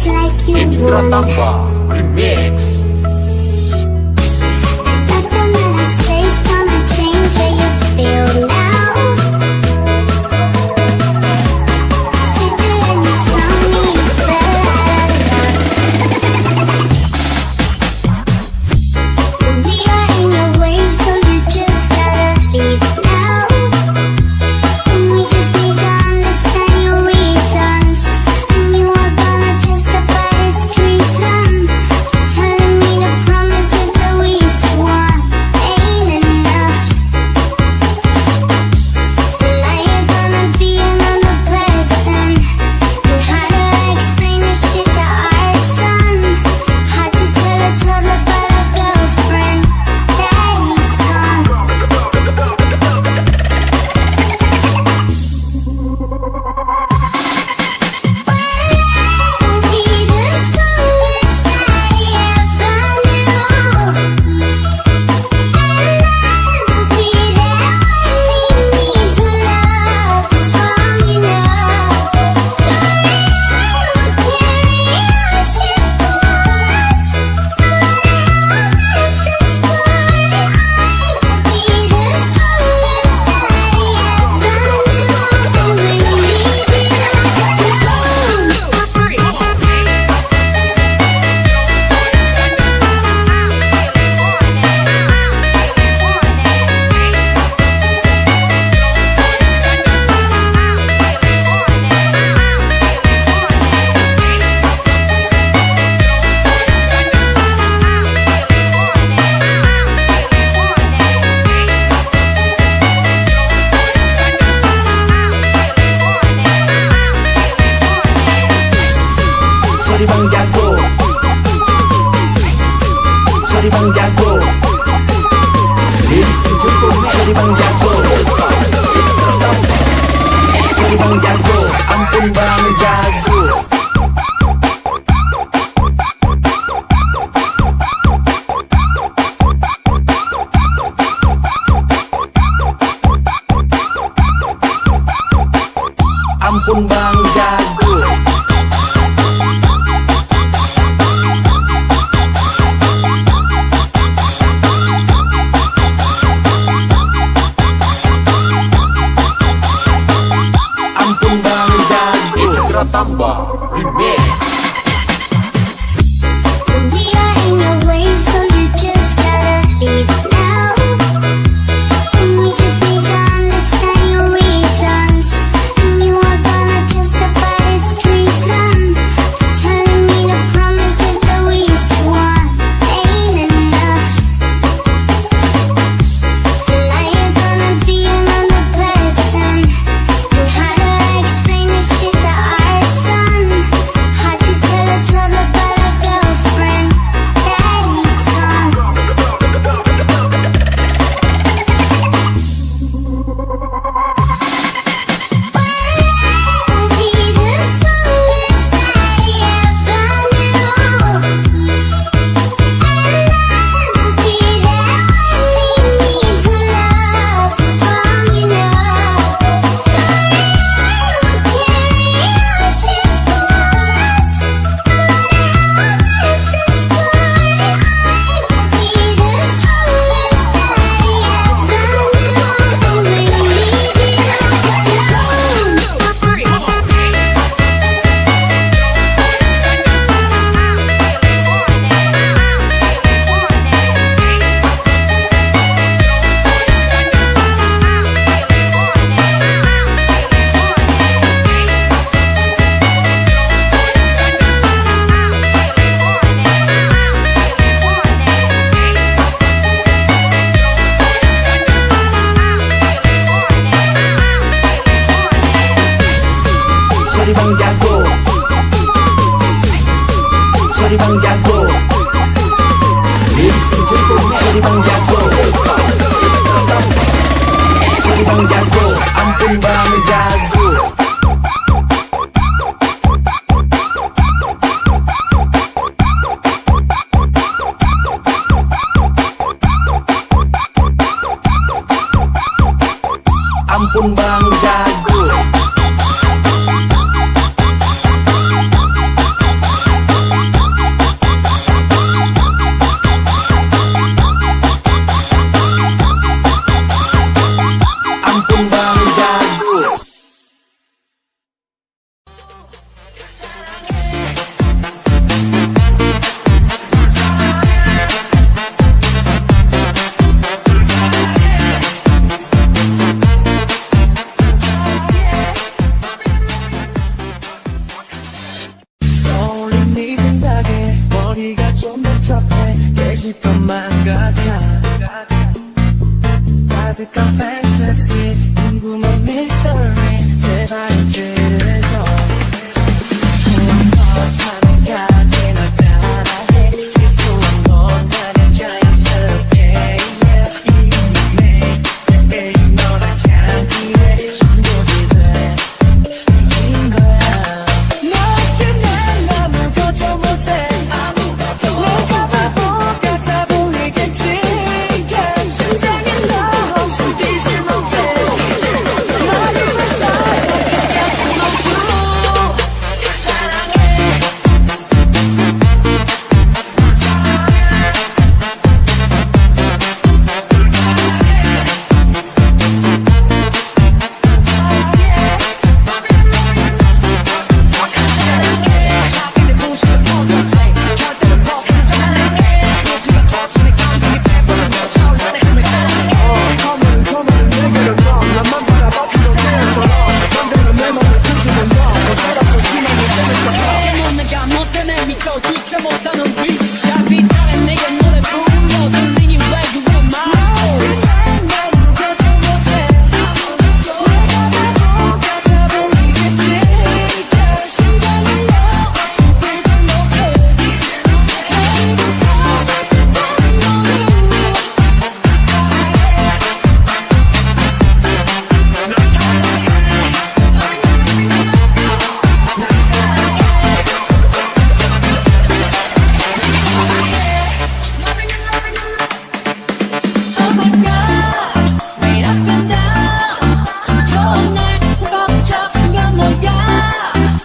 Indra Tamba Remix. Nothing that I say is gonna change how you feel now. Sit there and you tell me you fell out of love. We are in your way, so you just gotta leave now. And we just need to understand your reasons, and you are gonna justify this treason. Telling me the promise of the least one ain't enough. So now you're gonna be another person. And how do I explain this shit to our son? How'd you tell a toddler about a girlfriend? Daddy's gone. I'll be the strongest daddy ever knew. I'll be there when he needs a love strong enough. I'll carry our ship for us. No matter how bad the storm, I'll be the strongest daddy ever knew. And we'll leave you Sorry Bang Jago, sorry Bang Jago, sorry Bang Jago, sorry Bang Jago, ampun Bang Jago. Ampun Bang Jago. Ampun Bang Jago. Indra Tamba Remix. We are in your way, so you just gotta leave now. And we just need to understand your reasons, and you are gonna justify this treason. Telling me the promise of the least one ain't enough. So now you're gonna be another person. And how do I explain this shit to our son? How'd you tell a toddler about a girlfriend? Daddy's gone. I'll be the strongest daddy ever knew. I'll be there when he needs a love strong enough. I'll carry our ship for us. No matter how bad the storm, I'll be the strongest daddy ever knew. And we'll leave you alone. Sorry Bang Jago, sorry Bang Jago, sorry Bang Jago, sorry Bang Jago, ampun Bang Jago. Ampun Bang Jago. 것만 같아 가득한 fantasy 궁금한 mystery 제발 인트를 줘 타는까지 널 따라해 실수한 건 나는 자연스럽게 이미 매일 너랑 향기에 중독이 돼 인 거야 너 없이 난 아무것도 못해 내가 바보 같아 보이겠지 심장이 너 없이 뛰지 못해 머리만 다 모두 주체 못하는 위스 잡이 다른 내가 노래 불러 들리니 왜 그런 말 난 아무것도 못해 내가 바보 같아 보이겠지 심장이 너 없이 뛰지 못해 Oh my God, 매일 up and down 좋은 날 벅적이면 너야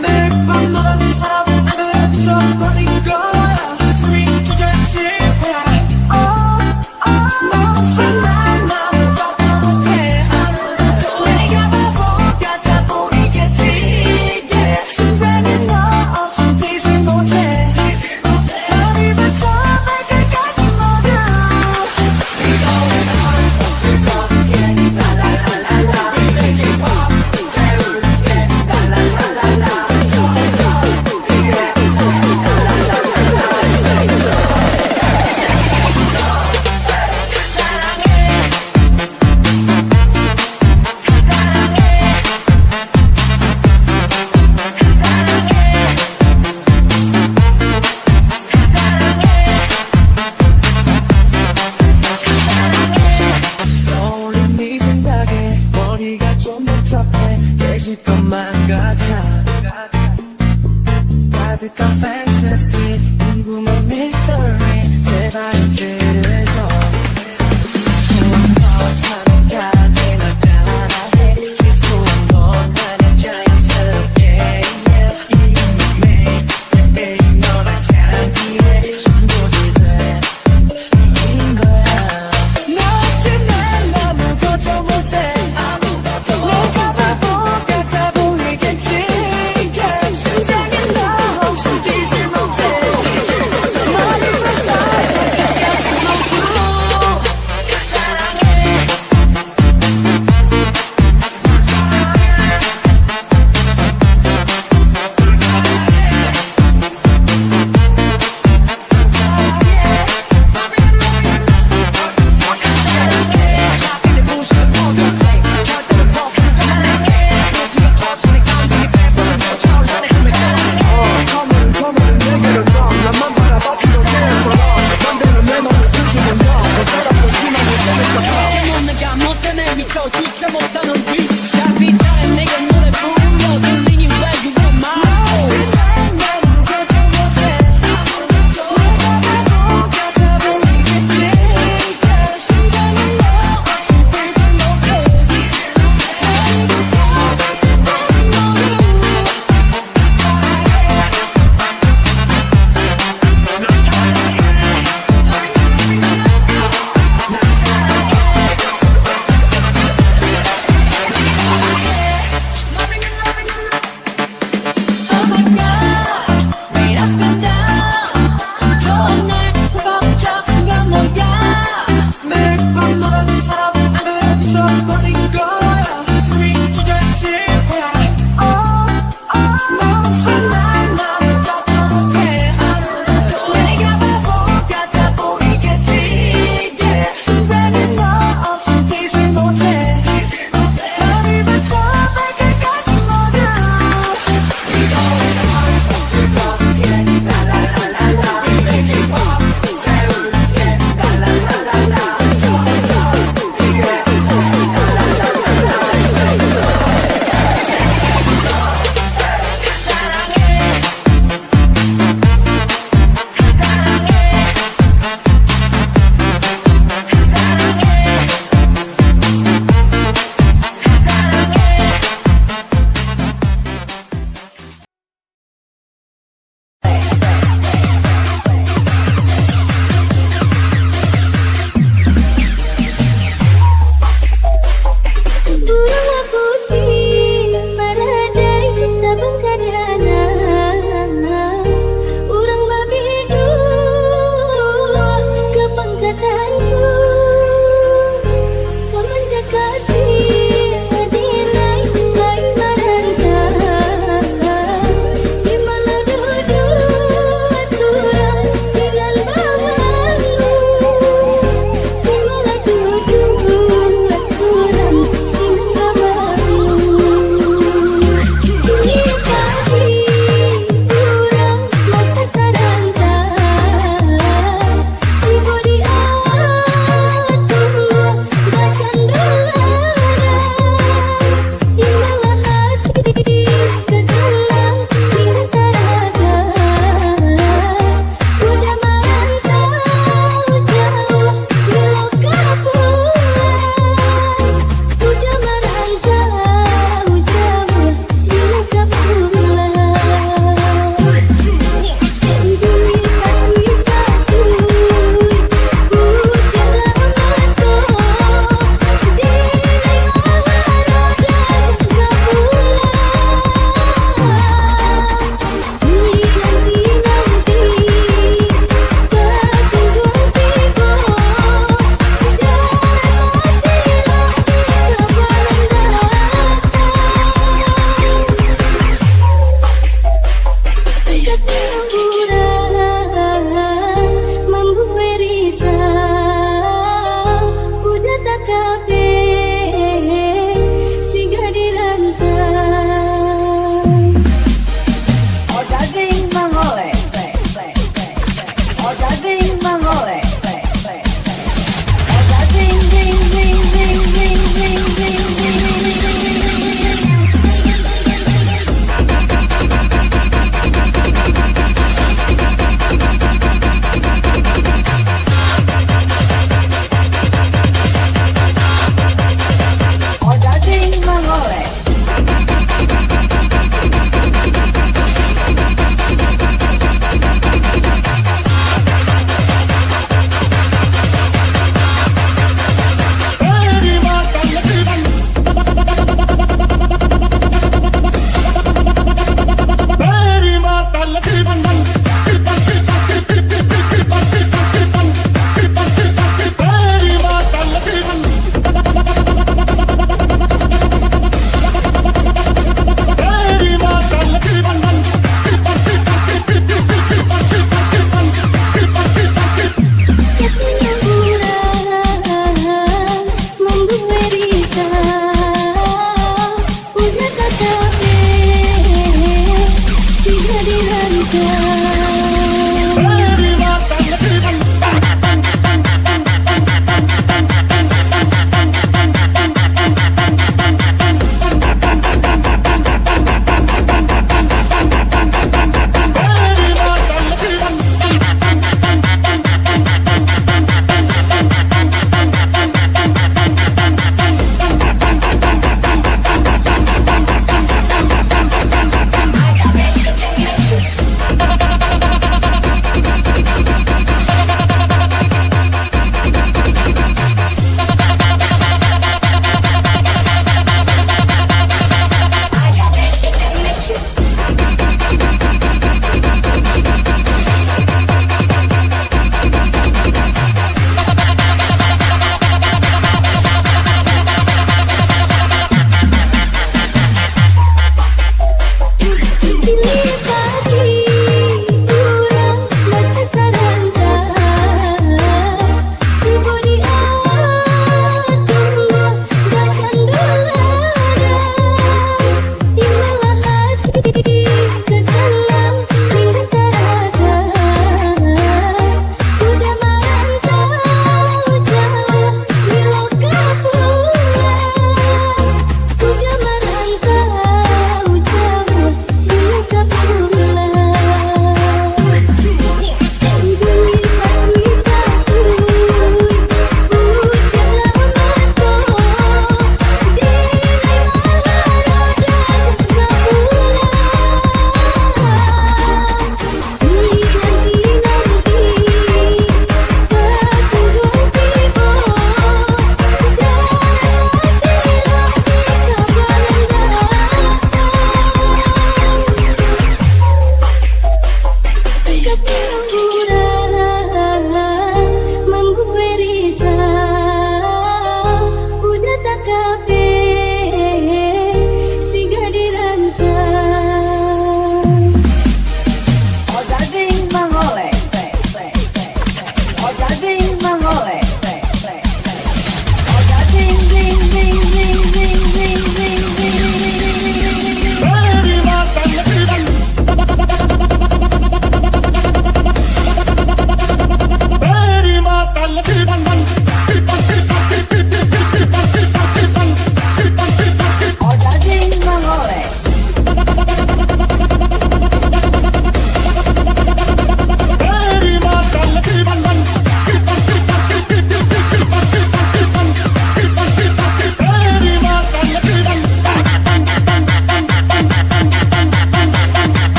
매일 밤 너라는 사람에 미쳐버린 거야 스윙 주저앉지 너 없이 난 아무것도 못해 내가 바보 같아 보이겠지 심장이 너 없이 뛰지 못해 머리부터 발끝까지 모두 떠올린 네 생각에 머리가 좀 복잡해 깨질 것만 같아 가득한 fantasy 궁금한 mystery 제발 인트를 줘 타는까지 널 따라해 실수한 건 나는 자연스럽게 이미 매일 너랑 향기에 중독이 돼 인 거야 너 없이 난 아무것도 못해 내가 바보 같아 보이겠지 심장이 너 없이 뛰지 못해 머리만 다 모두 검은 내게로 넌 나만 바라봐 필요해 맘대로 내 맘을 주시면 너 못 살아서 희망을 생각해 내가 못 때문에 미쳐 주체 못하는